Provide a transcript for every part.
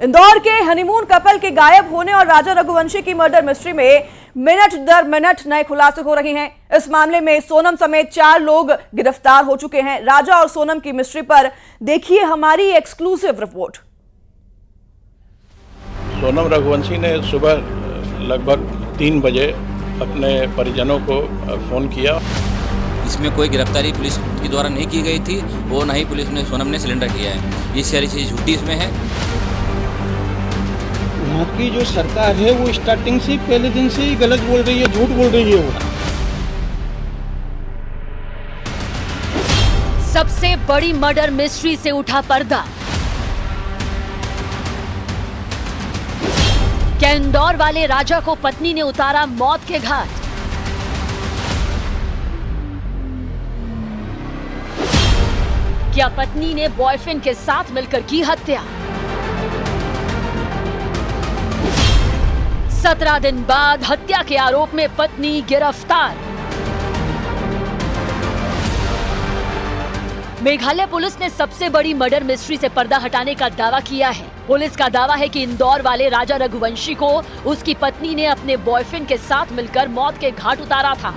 इंदौर के honeymoon couple के गायब होने और राजा रघुवंशी की मर्डर मिस्ट्री में मिनट दर मिनट नए खुलासे हो रहे हैं। इस मामले में सोनम समेत 4 लोग गिरफ्तार हो चुके हैं। राजा और सोनम की मिस्ट्री पर देखिए हमारी एक्सक्लूसिव रिपोर्ट। सोनम रघुवंशी ने सुबह लगभग 3 बजे अपने परिजनों को फोन किया। इसमें कोई गिरफ्तारी पुलिस के द्वारा नहीं की गई थी, वो ना ही पुलिस ने सोनम ने सिलेंडर किया है। ये सारी चीज़ झूठी इसमें है। वहाँ की जो सरकार है वो स्टार्टिंग से पहले दिन से ही गलत बोल रही है, झूठ बोल रही है। वो सबसे बड़ी मर्डर मिस्ट्री से उठा पर्दा। क्या इंदौर वाले राजा को पत्नी ने उतारा मौत के घाट? क्या पत्नी ने बॉयफ्रेंड के साथ मिलकर की हत्या? 17 दिन बाद हत्या के आरोप में पत्नी गिरफ्तार। मेघालय पुलिस ने सबसे बड़ी मर्डर मिस्ट्री से पर्दा हटाने का दावा किया है। पुलिस का दावा है कि इंदौर वाले राजा रघुवंशी को उसकी पत्नी ने अपने बॉयफ्रेंड के साथ मिलकर मौत के घाट उतारा था।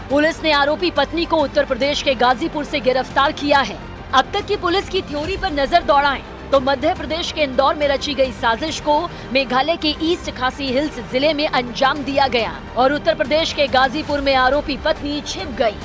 पुलिस ने आरोपी पत्नी को उत्तर प्रदेश के गाजीपुर से गिरफ्तार किया है। अब तक की पुलिस की थ्योरी पर नजर दौड़ाएं तो मध्य प्रदेश के इंदौर में रची गई साजिश को मेघालय के ईस्ट खासी हिल्स जिले में अंजाम दिया गया और उत्तर प्रदेश के गाजीपुर में आरोपी पत्नी छिप गई।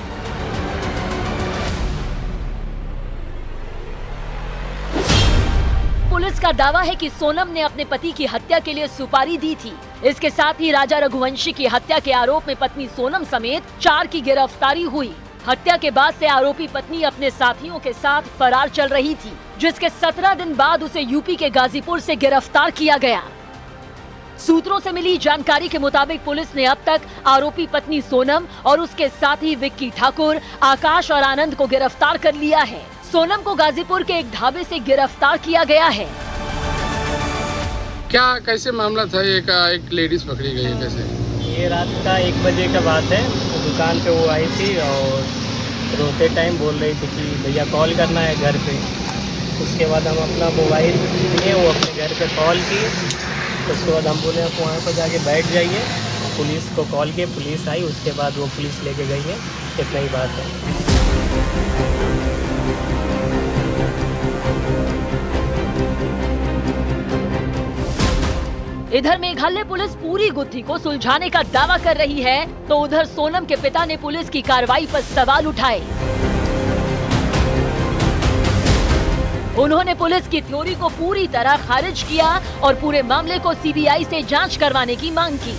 पुलिस का दावा है कि सोनम ने अपने पति की हत्या के लिए सुपारी दी थी। इसके साथ ही राजा रघुवंशी की हत्या के आरोप में पत्नी सोनम समेत 4 की गिरफ्तारी हुई। हत्या के बाद से आरोपी पत्नी अपने साथियों के साथ फरार चल रही थी, जिसके 17 दिन बाद उसे यूपी के गाजीपुर से गिरफ्तार किया गया। सूत्रों से मिली जानकारी के मुताबिक पुलिस ने अब तक आरोपी पत्नी सोनम और उसके साथी विक्की ठाकुर, आकाश और आनंद को गिरफ्तार कर लिया है। सोनम को गाजीपुर के एक ढाबे से गिरफ्तार किया गया है। क्या कैसे मामला था? एक लेडीज पकड़ी गई है कैसे? ये रात का 1 बजे का बात है। तो दुकान पे वो आई थी और रोते टाइम बोल रही थी कि भैया कॉल करना है घर पे। उसके बाद हम अपना मोबाइल लिए, वो अपने घर पे कॉल की। उसके बाद हम बोले आप वहाँ पर जाके बैठ जाइए। पुलिस को कॉल किए, पुलिस आई। उसके बाद वो पुलिस लेके गई है। इतना ही बात है। इधर मेघालय पुलिस पूरी गुत्थी को सुलझाने का दावा कर रही है तो उधर सोनम के पिता ने पुलिस की कार्रवाई पर सवाल उठाए। उन्होंने पुलिस की थ्योरी को पूरी तरह खारिज किया और पूरे मामले को सीबीआई से जांच करवाने की मांग की।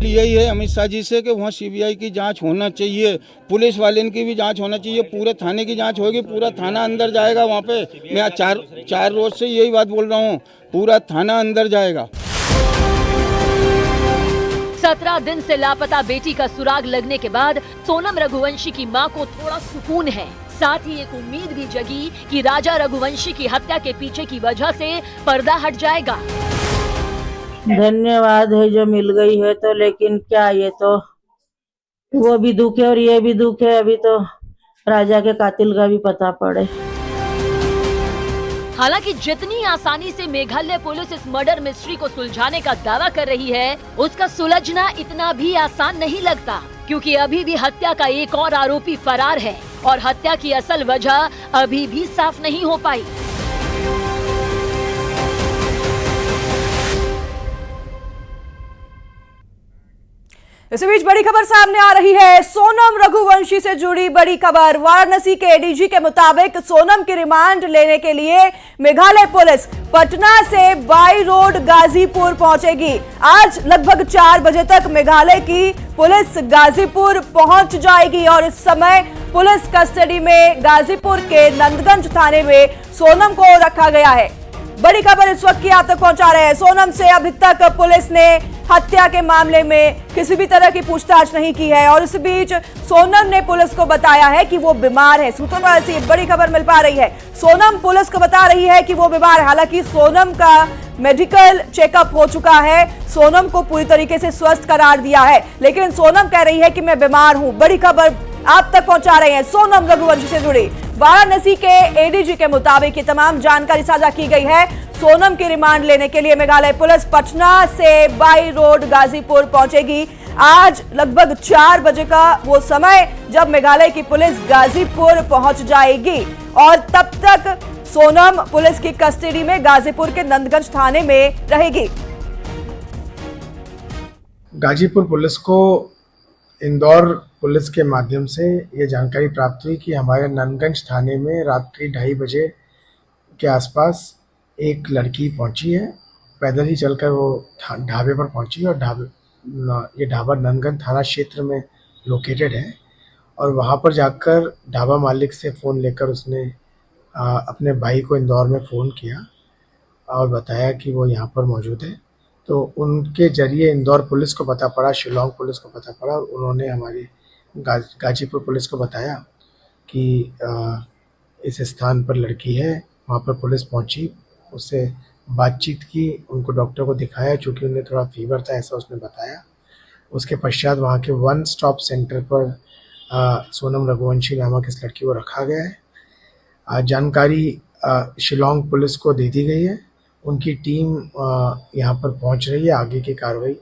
यही है अमित शाह जी से कि वहाँ सीबीआई की जांच होना चाहिए, पुलिस वाले की भी जांच होना चाहिए, पूरे थाने की जांच होगी, पूरा थाना अंदर जाएगा। वहाँ पे मैं चार रोज से यही बात बोल रहा हूँ, पूरा थाना अंदर जाएगा। 17 दिन से लापता बेटी का सुराग लगने के बाद सोनम रघुवंशी की मां को थोड़ा सुकून है। साथ ही एक उम्मीद भी जगी कि राजा रघुवंशी की हत्या के पीछे की वजह से पर्दा हट जाएगा। धन्यवाद है जो मिल गई है तो, लेकिन क्या ये तो वो भी दुख है और ये भी दुख है। अभी तो राजा के कातिल का भी पता पड़े। हालांकि जितनी आसानी से मेघालय पुलिस इस मर्डर मिस्ट्री को सुलझाने का दावा कर रही है, उसका सुलझना इतना भी आसान नहीं लगता, क्योंकि अभी भी हत्या का एक और आरोपी फरार है और हत्या की असल वजह अभी भी साफ नहीं हो पाई। इसी बीच बड़ी खबर सामने आ रही है। सोनम रघुवंशी से जुड़ी बड़ी खबर। वाराणसी के एडीजी के मुताबिक सोनम की रिमांड लेने के लिए मेघालय पुलिस पटना से बाई रोड गाजीपुर पहुंचेगी। आज लगभग 4 बजे तक मेघालय की पुलिस गाजीपुर पहुंच जाएगी और इस समय पुलिस कस्टडी में गाजीपुर के नंदगंज थाने में सोनम को रखा गया है। बड़ी खबर इस वक्त की आप तक पहुंचा रहे हैं। सोनम से अभी तक पुलिस ने हत्या के मामले में किसी भी तरह की पूछताछ नहीं की है और इस बीच सोनम ने पुलिस को बताया है कि वो बीमार है। सूत्रों पर ऐसी बड़ी खबर मिल पा रही है। सोनम पुलिस को बता रही है कि वो बीमार है। हालांकि सोनम का मेडिकल चेकअप हो चुका है, सोनम को पूरी तरीके से स्वस्थ करार दिया है, लेकिन सोनम कह रही है कि मैं बीमार हूं। बड़ी खबर आप तक पहुंचा रहे हैं सोनम रघुवंशी से जुड़ी वाराणसी के एडीजी के मुताबिक ये तमाम जानकारी साझा की गई है। सोनम की रिमांड लेने के लिए मेघालय पुलिस पटना से बाई रोड गाजीपुर पहुंचेगी। आज लगभग 4 बजे का वो समय जब मेघालय की पुलिस गाजीपुर पहुंच जाएगी और तब तक सोनम पुलिस की कस्टडी में गाजीपुर के नंदगंज थाने में रहेगी। गाजीपुर पुलिस को इंदौर पुलिस के माध्यम से ये जानकारी प्राप्त हुई कि हमारे नंदगंज थाने में रात्रि 2:30 बजे के आसपास एक लड़की पहुंची है। पैदल ही चलकर वो ढाबे पर पहुंची और ये ढाबा नंदगंज थाना क्षेत्र में लोकेटेड है और वहां पर जाकर ढाबा मालिक से फ़ोन लेकर उसने अपने भाई को इंदौर में फ़ोन किया और बताया कि वो यहाँ पर मौजूद है। तो उनके जरिए इंदौर पुलिस को पता पड़ा, शिलोंग पुलिस को पता पड़ा और उन्होंने हमारी गाजीपुर पुलिस को बताया कि इस स्थान पर लड़की है। वहाँ पर पुलिस पहुँची, उससे बातचीत की, उनको डॉक्टर को दिखाया, चूँकि उन्हें थोड़ा फीवर था ऐसा उसने बताया। उसके पश्चात वहाँ के 1 स्टॉप सेंटर पर सोनम रघुवंशी नामक इस लड़की को रखा गया है। जानकारी शिलोंग पुलिस को दे दी गई है। उनकी टीम यहाँ पर पहुँच रही है। आगे की कार्रवाई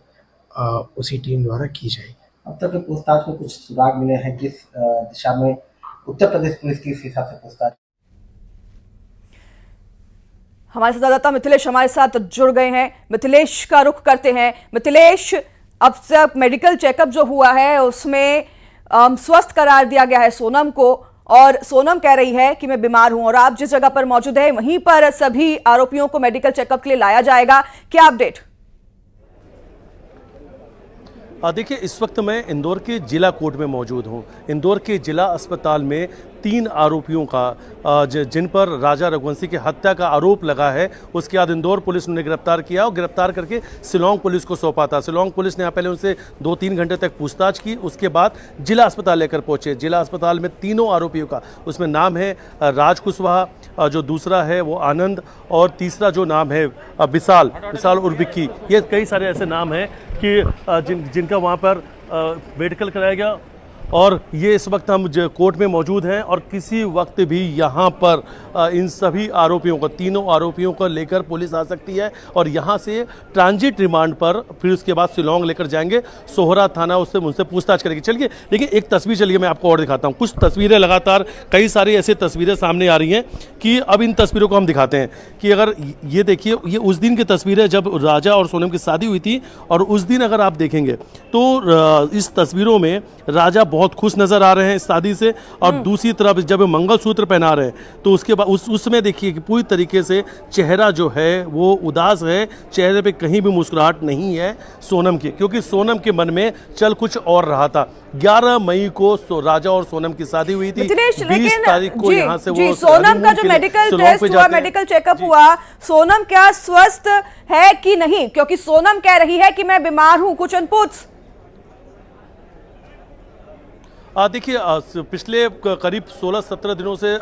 उसी टीम द्वारा की जाएगी। अब तक के पूछताछ में कुछ सुराग मिले हैं? किस दिशा में उत्तर प्रदेश पुलिस की इस हिसाब से पूछताछ? हमारे संवाददाता मिथिलेश हमारे साथ जुड़ गए हैं। मिथिलेश का रुख करते हैं। मिथिलेश, अब तक मेडिकल चेकअप जो हुआ है उसमें स्वस्थ करार दिया गया है सोनम को और सोनम कह रही है कि मैं बीमार हूं और आप जिस जगह पर मौजूद है वहीं पर सभी आरोपियों को मेडिकल चेकअप के लिए लाया जाएगा। क्या अपडेट? देखिए, इस वक्त मैं इंदौर के जिला कोर्ट में मौजूद हूं। इंदौर के जिला अस्पताल में 3 आरोपियों का जिन पर राजा रघुवंशी की हत्या का आरोप लगा है, उसके बाद इंदौर पुलिस ने गिरफ्तार किया और गिरफ्तार करके शिलोंग पुलिस को सौंपा था। शिलोंग पुलिस ने यहाँ पहले उनसे 2-3 घंटे तक पूछताछ की, उसके बाद जिला अस्पताल लेकर पहुंचे। जिला अस्पताल में 3 आरोपियों का उसमें नाम है राज कुशवाहा, जो दूसरा है वो आनंद और तीसरा जो नाम है विशाल उर्फ विक्की। ये कई सारे ऐसे नाम हैं कि जिनका वहाँ पर मेडिकल कराया गया और ये इस वक्त हम कोर्ट में मौजूद हैं और किसी वक्त भी यहाँ पर इन सभी आरोपियों को, 3 आरोपियों को लेकर पुलिस आ सकती है और यहाँ से ट्रांजिट रिमांड पर फिर उसके बाद शिलोंग लेकर जाएंगे। सोहरा थाना उससे उनसे पूछताछ करेगी। चलिए देखिए, एक तस्वीर चलिए मैं आपको और दिखाता हूँ। कुछ तस्वीरें लगातार कई सारी ऐसी तस्वीरें सामने आ रही हैं कि अब इन तस्वीरों को हम दिखाते हैं कि अगर ये देखिए, ये उस दिन की तस्वीर है जब राजा और सोनम की शादी हुई थी और उस दिन अगर आप देखेंगे तो इस तस्वीरों में राजा बहुत खुश नजर आ रहे हैं इस शादी से और दूसरी तरफ जब मंगलसूत्र पहना रहे हैं तो उसके बाद उसमें देखिए कि पूरी तरीके से चेहरा जो है वो उदास है, चेहरे पे कहीं भी मुस्कुराहट नहीं है सोनम की, क्योंकि सोनम के मन में चल कुछ और रहा था। 11 मई को राजा और सोनम की शादी हुई थी। 20 तारीख को यहाँ से वो सोनम का जो मेडिकल टेस्ट हुआ, मेडिकल चेकअप हुआ, सोनम क्या स्वस्थ है कि नहीं? क्योंकि सोनम कह रही है कि मैं बीमार हूं। कुछ इनपुट्स देखिए, पिछले करीब 16-17 दिनों से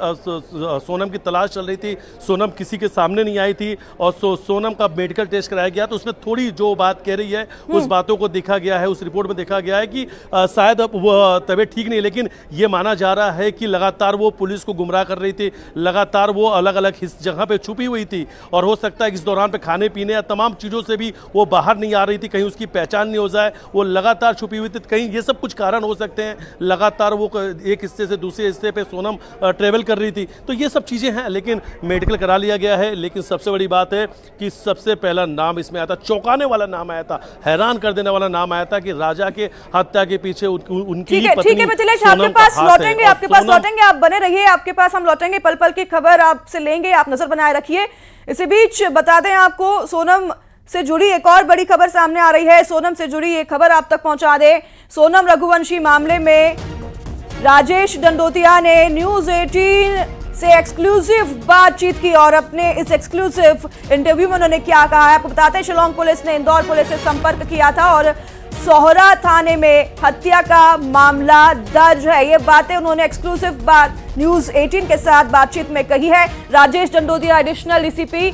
सोनम की तलाश चल रही थी। सोनम किसी के सामने नहीं आई थी और सोनम का मेडिकल टेस्ट कराया गया तो उसमें थोड़ी जो बात कह रही है उस बातों को देखा गया है, उस रिपोर्ट में देखा गया है कि शायद अब वो तबीयत ठीक नहीं, लेकिन ये माना जा रहा है कि लगातार वो पुलिस को गुमराह कर रही थी, लगातार वो अलग अलग जगह पे छुपी हुई थी और हो सकता है कि इस दौरान पे खाने पीने या तमाम चीज़ों से भी वो बाहर नहीं आ रही थी, कहीं उसकी पहचान नहीं हो जाए, वो लगातार छुपी हुई थी। कहीं ये सब कुछ कारण हो सकते हैं। लगातार वो एक हिस्से से दूसरे हिस्से पे सोनम ट्रेवल कर रही थी, तो ये सब चीज़ें हैं, लेकिन मेडिकल करा लिया गया है। लेकिन सबसे बड़ी बात है कि सबसे पहला नाम इसमें आया था, चौंकाने वाला नाम आया था, हैरान कर देने वाला नाम आया था कि राजा के हत्या के पीछे उनकी पत्नी। ठीक है मिथिलेश, आपके पास लौटेंगे, आप बने रहिए, आपके पास हम लौटेंगे, पल पल की खबर आपसे लेंगे, आप नजर बनाए रखिए। इसी बीच बता दें आपको, सोनम से जुड़ी एक और बड़ी खबर सामने आ रही है। सोनम से जुड़ी एक खबर आप तक पहुंचा दे। सोनम रघुवंशी मामले में राजेश दंडोतिया ने न्यूज़ 18 से एक्सक्लूसिव बातचीत की और अपने इस एक्सक्लूसिव इंटरव्यू में उन्होंने क्या कहा है आपको बताते हैं। शिलोंग पुलिस ने इंदौर पुलिस से संपर्क किया था और सोहरा थाने में हत्या का मामला दर्ज है। ये बातें उन्होंने एक्सक्लूसिव बात न्यूज़ 18 के साथ बातचीत में कही है। राजेश दंडोतिया एडिशनल डीसीपी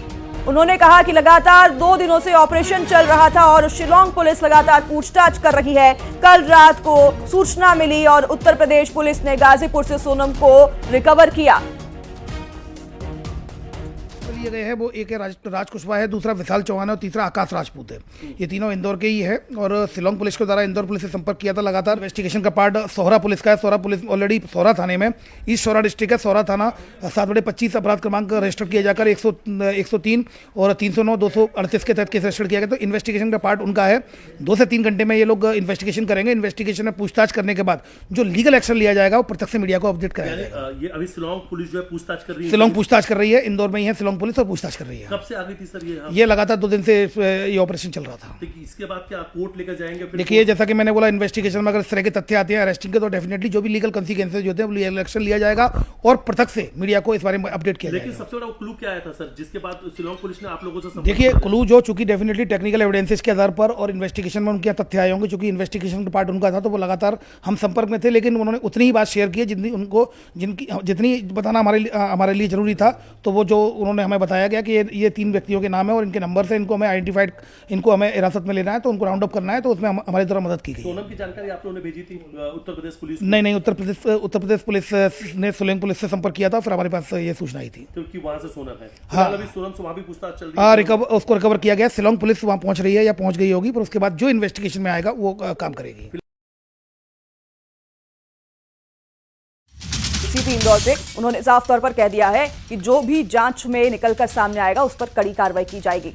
उन्होंने कहा कि लगातार 2 दिनों से ऑपरेशन चल रहा था और शिलोंग पुलिस लगातार पूछताछ कर रही है। कल रात को सूचना मिली और उत्तर प्रदेश पुलिस ने गाजीपुर से सोनम को रिकवर किया। लिए गए हैं वो एक है राज कुशवाहा है, दूसरा विशाल चौहान है और तीसरा आकाश राजपूत है। ये तीनों इंदौर के ही है और शिलोंग पुलिस के द्वारा इंदौर पुलिस से संपर्क किया था। लगातार इन्वेस्टिगेशन का पार्ट सोहरा पुलिस का है। सोहरा पुलिस ऑलरेडी सोहरा थाने में, ईस्ट सोहरा डिस्ट्रिक्ट है सोहरा थाना, 7/25 अपराध क्रमांक रजिस्टर किया जाकर 103 और 309 238 के तहत केस रजिस्टर किया गया। तो इन्वेस्टिगेशन का पार्ट उनका है। 2 से 3 घंटे में ये लोग इन्वेस्टिगेशन करेंगे। इन्वेस्टिगेशन में पूछताछ करने के बाद जो लीगल एक्शन लिया जाएगा वो प्रत्यक्ष मीडिया को अपडेट कराया जाएगा। ये अभी शिलोंग पुलिस जो है पूछताछ कर रही है। शिलोंग पूछताछ कर रही है, इंदौर में ही है शिलोंग पुलिस और पूछताछ कर रही है। कब से आ गई थी सर ये लगातार 2 दिन से ये ऑपरेशन चल रहा था। इसके बाद क्या कोर्ट लेकर जाएंगे? देखिए जैसा कि मैंने बोला, इन्वेस्टिगेशन में अगर इस तरह के तथ्य आते हैं अरेस्टिंग के, तो डेफिनेटली जो भी लीगल कंसीक्वेंसेज होते हैं वो लीगल एक्शन लिया जाएगा और प्रत्यक्ष से मीडिया को इस बारे में अपडेट किया जाएगा। लेकिन सबसे बड़ा क्लू क्या आया था सर, जिसके बाद शिलोंग पुलिस ने आप लोगों से? देखिए क्लू जो चूंकि डेफिनेटली टेक्निकल एविडेंसेस के आधार पर और इन्वेस्टिगेशन में उनके तथ्य आए होंगे, चूंकि इन्वेस्टिगेशन का पार्ट उनका था तो वो लगातार हम संपर्क में थे, लेकिन उन्होंने उतनी ही बात शेयर की जितनी बताना हमारे लिए जरूरी था। तो वो जो उन्होंने हमें बताया गया कि ये 3 व्यक्तियों के नाम है और इनके नंबर से इनको हमें आइडेंटिफाइड, इनको हमें हिरासत में लेना है, तो उनको राउंड अप करना है, तो उसमें हमारी द्वारा मदद की गई। सोनम की जानकारी आप लोगों ने भेजी थी उत्तर प्रदेश पुलिस? नहीं, उत्तर प्रदेश पुलिस ने शिलोंग पुलिस से संपर्क किया था, फिर हमारे पास ये सूचना आई थी क्योंकि वहां से सोनम है। हाँ, अभी सोनम से वहां भी पूछताछ चल रही है। उसको रिकवर किया गया। शिलोंग पुलिस वहां पहुंच रही है या पहुंच गई होगी, पर उसके बाद जो इन्वेस्टिगेशन में आएगा वो काम करेगी। सीपी इंदौर से उन्होंने साफ तौर पर कह दिया है कि जो भी जांच में निकलकर सामने आएगा उस पर कड़ी कार्रवाई की जाएगी।